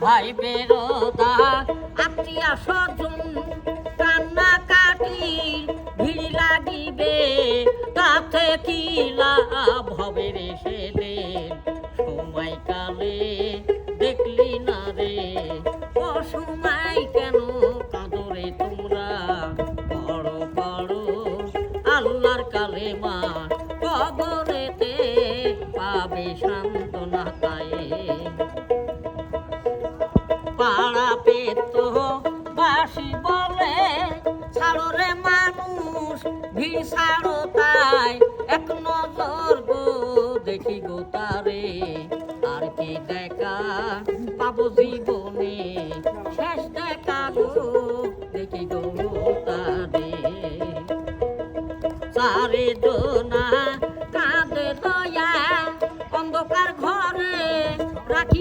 ভাই বেরোদা আত্মীয় স্বজন কান্না কাটির ভিড় লাগিবে, তাতে কি লাভ হবে রে সেদিন সময়কালে দেখলি না রে। অসময় কেন কাঁদরে তোমরা, বড় বড় আল্লাহর কালেমা কবরেতে পাবে সান্ত্বনা তাই। পাড়া পেত বাসি বলে ছাড়ো রে মানুষ ভিড় ছাড়ো তাই, এক নজর গো দেখি গো তারে, আর কি দেখা পাবো জীবনে, শেষ দেখা গো দেখি গো তারে। চারে দোনা কাঁদে দয়া অন্ধকার ঘরে রাখি